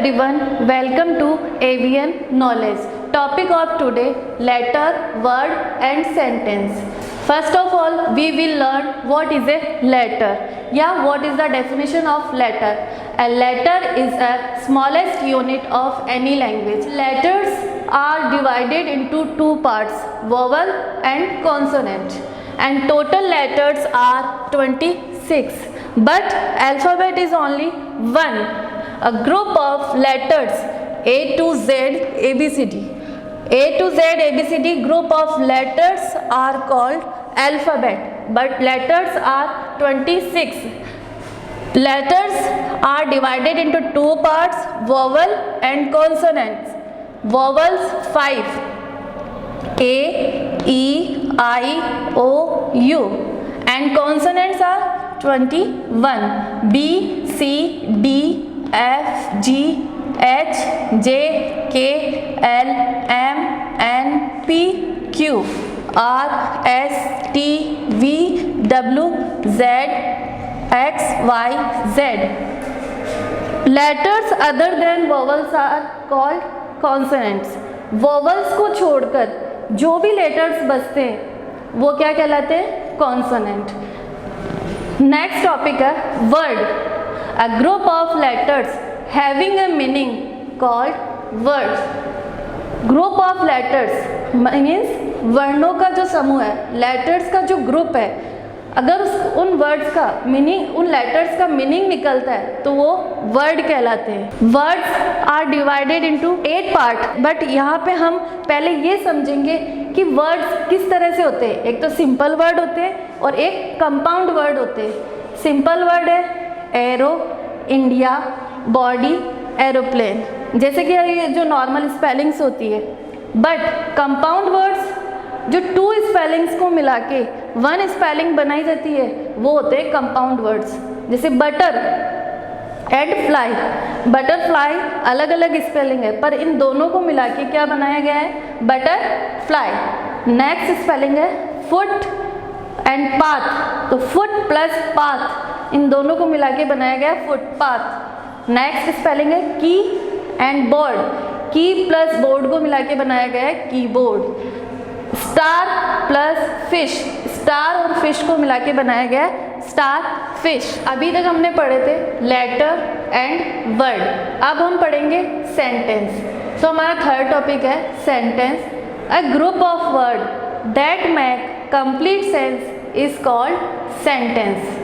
everyone, welcome to AVN Knowledge. Topic of today, letter, word and sentence. First of all, we will learn what is a letter. What is the definition of letter? A letter is a smallest unit of any language. Letters are divided into two parts, vowel and consonant. And total letters are 26. But alphabet is only one. A group of letters A to Z ABCD. A to Z ABCD group of letters are called alphabet, but letters are 26. Letters are divided into two parts, vowel and consonants. Vowels 5, A, E, I, O, U, and consonants are 21, B, C, D, F, G, H, J, K, L, M, N, P, Q, R, S, T, V, W, Z, X, Y, Z. Letters other than vowels are called consonants. Vowels को छोड़कर जो भी letters बचते हैं वो क्या कहलाते हैं? Consonant. Next topic है word. A group of letters having a meaning called words. Group of letters means वर्णों का जो समूह है, letters का जो group है, अगर उन वर्ड्स का मीनिंग, उन लेटर्स का मीनिंग निकलता है तो वो वर्ड कहलाते हैं. Words are divided into 8 part, but यहाँ पे हम पहले ये समझेंगे कि वर्ड्स किस तरह से होते हैं. एक तो सिंपल वर्ड होते हैं और एक कंपाउंड वर्ड होते हैं. सिंपल वर्ड है एरो, इंडिया, बॉडी, एरोप्लेन, जैसे कि ये जो नॉर्मल स्पेलिंग्स होती है. बट कंपाउंड वर्ड्स जो 2 स्पेलिंग्स को मिला के 1 स्पेलिंग बनाई जाती है वो होते हैं कंपाउंड वर्ड्स. जैसे बटर एंड फ्लाई. बटरफ्लाई अलग अलग स्पेलिंग है पर इन दोनों को मिला के क्या बनाया गया है? Butter fly. नेक्स्ट स्पेलिंग है फुट एंड पाथ. तो फुट प्लस पाथ इन दोनों को मिला के बनाया गया है फुटपाथ. नेक्स्ट स्पेलिंग है की एंड बोर्ड. की प्लस बोर्ड को मिला के बनाया गया है keyboard. Star plus fish. Star और फिश को मिला के बनाया गया है स्टार फिश. अभी तक हमने पढ़े थे लेटर एंड वर्ड. अब हम पढ़ेंगे सेंटेंस. तो हमारा थर्ड टॉपिक है sentence. A group of word that make complete sense is called sentence.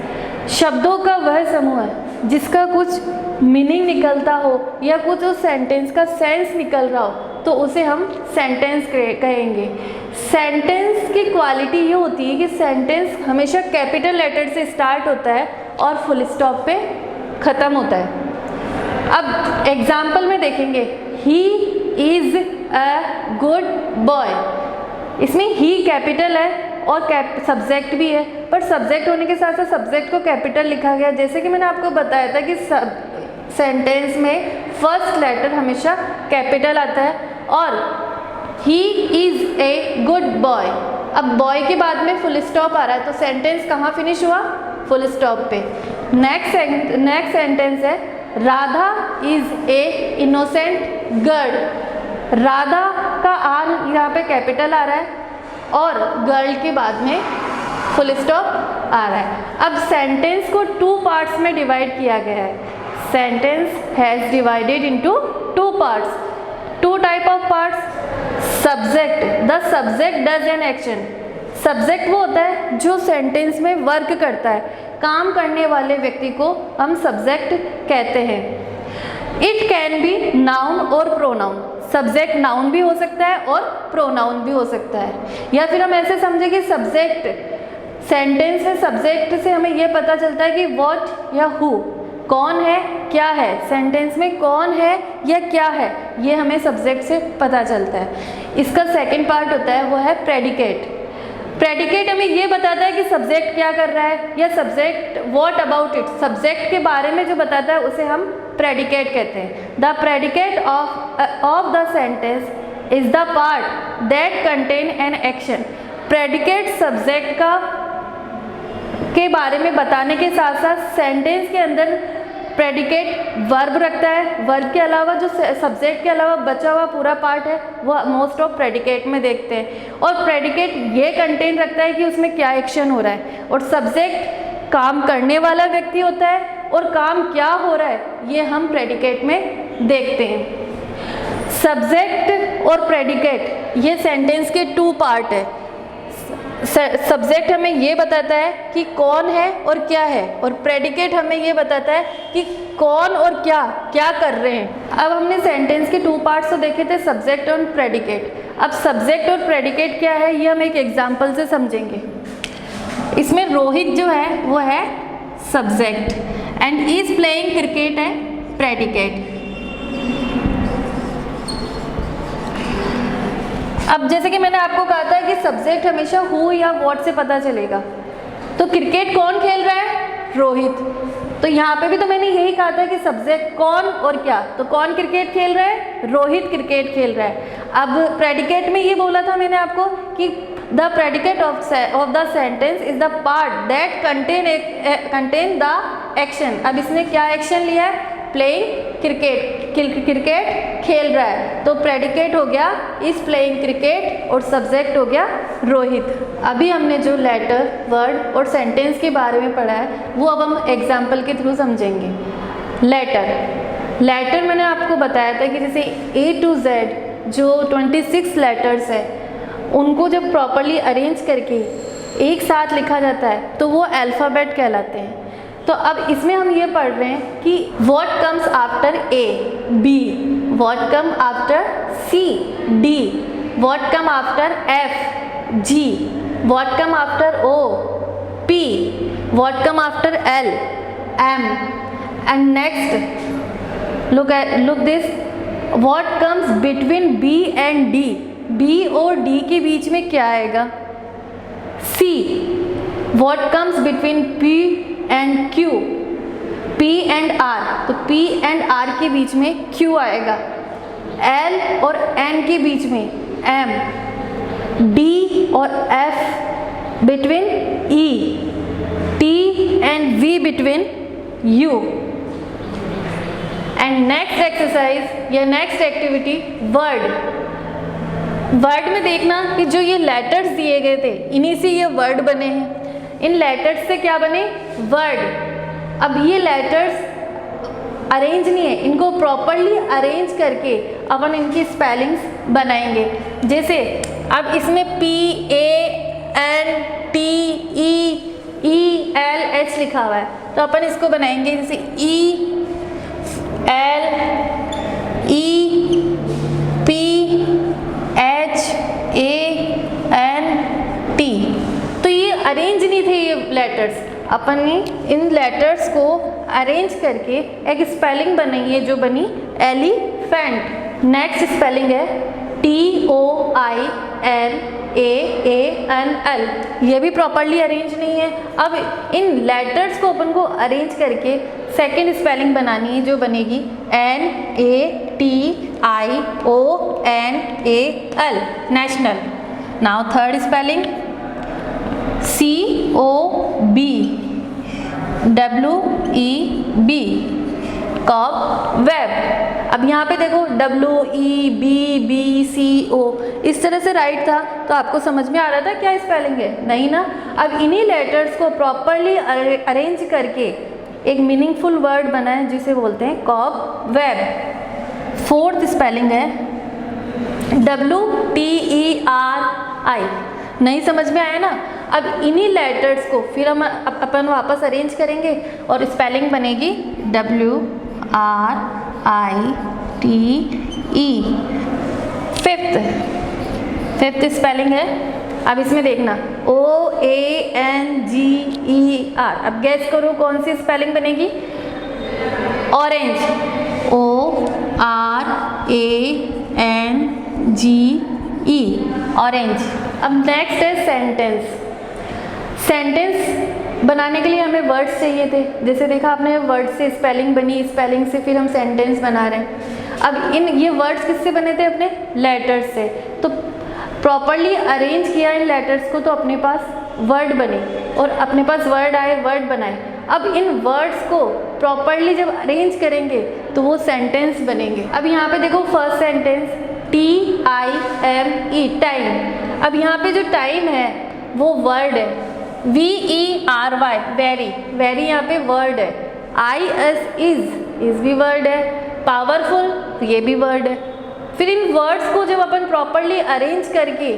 शब्दों का वह समूह है जिसका कुछ मीनिंग निकलता हो या कुछ उस सेंटेंस का सेंस निकल रहा हो तो उसे हम सेंटेंस कहेंगे. सेंटेंस की क्वालिटी ये होती है कि सेंटेंस हमेशा कैपिटल लेटर से स्टार्ट होता है और फुल स्टॉप पे ख़त्म होता है. अब एग्जाम्पल में देखेंगे he is a good boy. इसमें ही कैपिटल है और सब्जेक्ट भी है, पर सब्जेक्ट होने के साथ साथ सब्जेक्ट को कैपिटल लिखा गया. जैसे कि मैंने आपको बताया था कि सेंटेंस में फर्स्ट लेटर हमेशा कैपिटल आता है. और he is a good boy. अब बॉय के बाद में फुल स्टॉप आ रहा है तो सेंटेंस कहाँ फिनिश हुआ? फुल स्टॉप पे. नेक्स्ट सेंटेंस है Radha is a innocent girl. Radha का आर यहाँ पे कैपिटल आ रहा है और गर्ल के बाद में फुल स्टॉप आ रहा है. अब सेंटेंस को 2 पार्ट्स में डिवाइड किया गया है. Sentence has divided into 2 parts. 2 type of parts. Subject. The subject does an action. Subject वो होता है जो सेंटेंस में वर्क करता है. काम करने वाले व्यक्ति को हम सब्जेक्ट कहते हैं. इट कैन बी नाउन और प्रोनाउन. सब्जेक्ट नाउन भी हो सकता है और प्रोनाउन भी हो सकता है. या फिर हम ऐसे समझें कि सब्जेक्ट, सेंटेंस में सब्जेक्ट से हमें यह पता चलता है कि व्हाट या हु, कौन है क्या है. सेंटेंस में कौन है या क्या है ये हमें सब्जेक्ट से पता चलता है. इसका सेकंड पार्ट होता है वो है प्रेडिकेट. प्रेडिकेट हमें ये बताता है कि सब्जेक्ट क्या कर रहा है या subject what about it. Subject के बारे में जो बताता है उसे हम प्रेडिकेट कहते हैं. The predicate of the sentence is the part that contain an action. Predicate subject का के बारे में बताने के साथ साथ सेंटेंस के अंदर प्रेडिकेट वर्ब रखता है, वर्ब के अलावा जो सब्जेक्ट के अलावा बचा हुआ पूरा पार्ट है वो मोस्ट ऑफ प्रेडिकेट में देखते हैं। और प्रेडिकेट ये कंटेन रखता है कि उसमें क्या एक्शन हो रहा है, और सब्जेक्ट काम करने वाला व्यक्ति होता है और काम क्या हो रहा है ये हम प्रेडिकेट में देखते हैं। सब्जेक्ट और प्रेडिकेट ये सेंटेंस के 2 पार्ट है। सब्जेक्ट हमें ये बताता है कि कौन है और क्या है, और प्रेडिकेट हमें ये बताता है कि कौन और क्या क्या कर रहे हैं। अब हमने सेंटेंस के 2 पार्ट्स तो देखे थे, सब्जेक्ट और प्रेडिकेट। अब सब्जेक्ट और प्रेडिकेट क्या है ये हम एक एग्जांपल से समझेंगे। इसमें रोहित जो है वो है subject and is playing cricket है प्रेडिकेट। अब जैसे कि मैंने आपको कहा था कि सब्जेक्ट हमेशा हु या व्हाट से पता चलेगा, तो क्रिकेट कौन खेल रहा है, रोहित। तो यहाँ पे भी तो मैंने यही कहा था कि सब्जेक्ट कौन और क्या, तो कौन क्रिकेट खेल रहा है, रोहित क्रिकेट खेल रहा है। अब प्रेडिकेट में ये बोला था मैंने आपको कि the predicate of the sentence is the part that contain the action. अब इसने क्या एक्शन लिया है, प्लेइंग क्रिकेट, क्रिकेट खेल रहा है, तो प्रेडिकेट हो गया इज प्लेइंग क्रिकेट और सब्जेक्ट हो गया रोहित। अभी हमने जो लेटर, वर्ड और सेंटेंस के बारे में पढ़ा है वो अब हम एग्जाम्पल के थ्रू समझेंगे। लेटर मैंने आपको बताया था कि जैसे A to Z जो 26 लेटर्स है उनको जब प्रॉपरली अरेंज करके एक साथ लिखा जाता है तो वो अल्फ़ाबेट कहलाते हैं। तो अब इसमें हम ये पढ़ रहे हैं कि what comes after A, B, what come after C, D, what come after F, G, what come after O, P, what come after L, M, and next look this, what comes between B and D, B और D के बीच में क्या आएगा, C, what comes between P and Q, P and R, तो P and R के बीच में Q आएगा, L और N के बीच में M, D और F between E, T and V between U। And next exercise या नेक्स्ट एक्टिविटी वर्ड में देखना कि जो ये लेटर्स दिए गए थे इन्हीं से ये वर्ड बने हैं। इन लेटर्स से क्या बने, वर्ड। अब ये लेटर्स अरेंज नहीं है, इनको प्रॉपरली अरेंज करके अपन इनकी स्पेलिंग्स बनाएंगे। जैसे अब इसमें PANTELH लिखा हुआ है तो अपन इसको बनाएंगे जैसे ELEPHANT। तो ये अरेंज नहीं थे ये लेटर्स, अपन ने इन लेटर्स को अरेंज करके एक स्पेलिंग बनाई है जो बनी एलिफेंट। नेक्स्ट स्पेलिंग है TOILAANL, ये भी प्रॉपरली अरेंज नहीं है। अब इन लेटर्स को अपन को अरेंज करके सेकेंड स्पेलिंग बनानी है जो बनेगी NATIONAL, national. Now third spelling COBWEB, cobweb. अब यहाँ पे देखो WEBBCO इस तरह से राइट था तो आपको समझ में आ रहा था क्या स्पेलिंग है, नहीं ना। अब इन्हीं लेटर्स को प्रॉपरली अरेंज करके एक मीनिंगफुल वर्ड बना है जिसे बोलते हैं कॉब वेब। फोर्थ स्पेलिंग है WTERI, नहीं समझ में आया ना। अब इन्हीं लेटर्स को फिर हम अपन वापस अरेंज करेंगे और स्पेलिंग बनेगी WRITE। फिफ्थ स्पेलिंग है, अब इसमें देखना OANGER। अब गैस करो कौन सी स्पेलिंग बनेगी, ऑरेंज, ORANGE, ऑरेंज। अब नेक्स्ट है सेंटेंस बनाने के लिए हमें वर्ड्स चाहिए थे। जैसे देखा आपने वर्ड से स्पेलिंग बनी, स्पेलिंग से फिर हम सेंटेंस बना रहे हैं। अब ये वर्ड्स किससे बने थे, अपने लेटर्स से। तो प्रॉपरली अरेंज किया इन लेटर्स को तो अपने पास वर्ड बने, और अपने पास वर्ड आए, वर्ड बनाए। अब इन वर्ड्स को प्रॉपरली जब अरेंज करेंगे तो वो सेंटेंस बनेंगे। अब यहाँ पे देखो फर्स्ट सेंटेंस TIME टाइम। अब यहाँ पे जो टाइम है वो वर्ड है, VERY वेरी, वेरी यहाँ पे वर्ड है, IS इज भी वर्ड है, पावरफुल ये भी वर्ड है। फिर इन वर्ड्स को जब अपन प्रॉपरली अरेंज करके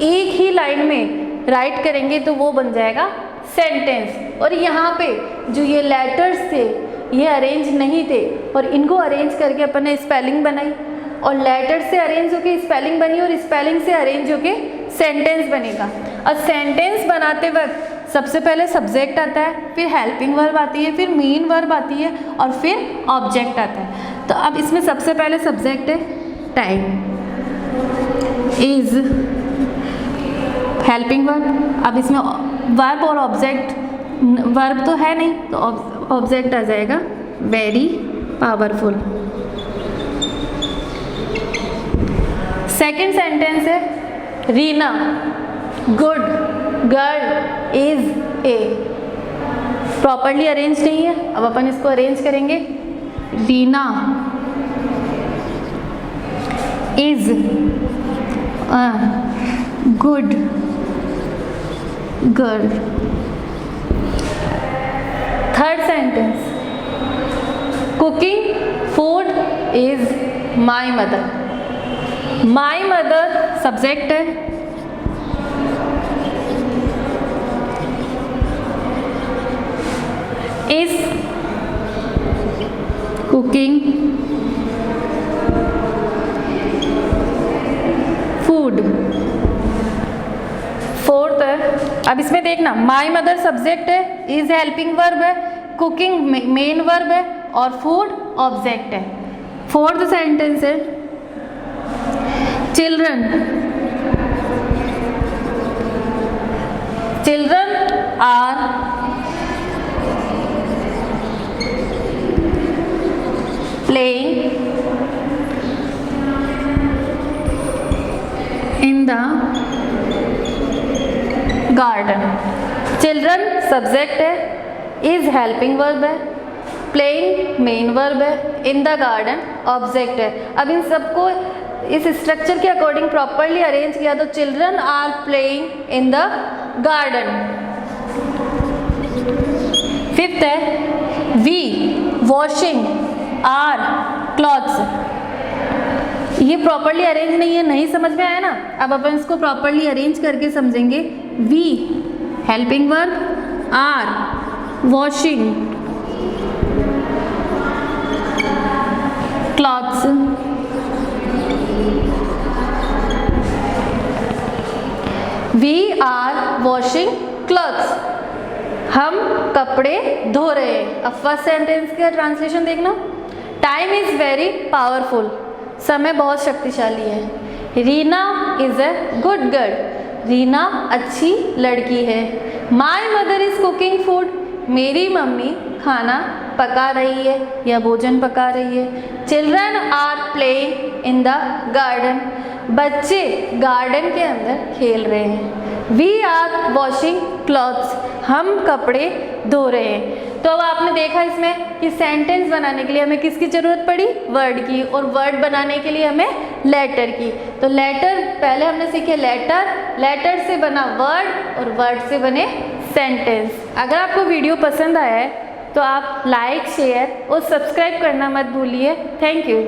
एक ही लाइन में राइट करेंगे तो वो बन जाएगा सेंटेंस। और यहाँ पे जो ये लेटर्स थे ये अरेंज नहीं थे और इनको अरेंज करके अपन ने स्पेलिंग बनाई और लेटर से अरेंज होके स्पेलिंग बनी और स्पेलिंग से अरेंज होके सेंटेंस बनेगा। और सेंटेंस बनाते वक्त सबसे पहले सब्जेक्ट आता है, फिर हेल्पिंग वर्ब आती है, फिर मेन वर्ब आती है और फिर ऑब्जेक्ट आता है। तो अब इसमें सबसे पहले सब्जेक्ट है टाइम, इज हेल्पिंग वर्ब। अब इसमें वर्ब और ऑब्जेक्ट, वर्ब तो है नहीं तो ऑब्जेक्ट आ जाएगा वेरी पावरफुल। सेकेंड सेंटेंस है Reena good girl is a. Properly arrange नहीं है, अब अपन इसको अरेंज करेंगे। Reena is a good girl. Third sentence cooking food is my mother. My mother subject है, इज कुकिंग फूड। फोर्थ है, अब इसमें देखना माई मदर सब्जेक्ट है, इज हेल्पिंग वर्ब है, कुकिंग मेन वर्ब है और फूड ऑब्जेक्ट है। फोर्थ सेंटेंस है children, children are playing in the garden. Children subject है, इज हेल्पिंग वर्ब है, प्लेइंग मेन वर्ब है, इन द गार्डन ऑब्जेक्ट है। अब इन सबको इस स्ट्रक्चर के अकॉर्डिंग प्रॉपरली अरेंज किया तो children are playing in the garden. Fifth है वी वॉशिंग आर क्लॉथ्स। ये प्रॉपरली अरेंज नहीं है, नहीं समझ में आया ना। अब अपन इसको प्रॉपरली अरेंज करके समझेंगे। We helping verb, are washing clothes, we are washing clothes, हम कपड़े धो रहे हैं। अब फर्स्ट सेंटेंस का ट्रांसलेशन देखना। टाइम इज वेरी पावरफुल, समय बहुत शक्तिशाली है। Reena is a good girl, Reena अच्छी लड़की है। My mother is cooking food, मेरी मम्मी खाना पका रही है या भोजन पका रही है। Children are playing in the garden, बच्चे गार्डन के अंदर खेल रहे हैं। वी आर वॉशिंग क्लॉथ्स, हम कपड़े धो रहे हैं। तो अब आपने देखा इसमें कि सेंटेंस बनाने के लिए हमें किसकी ज़रूरत पड़ी, वर्ड की, और वर्ड बनाने के लिए हमें लेटर की। तो लेटर पहले हमने सीखे लेटर, लेटर से बना वर्ड और वर्ड से बने सेंटेंस। अगर आपको वीडियो पसंद आया है तो आप लाइक, शेयर और सब्सक्राइब करना मत भूलिए। Thank you.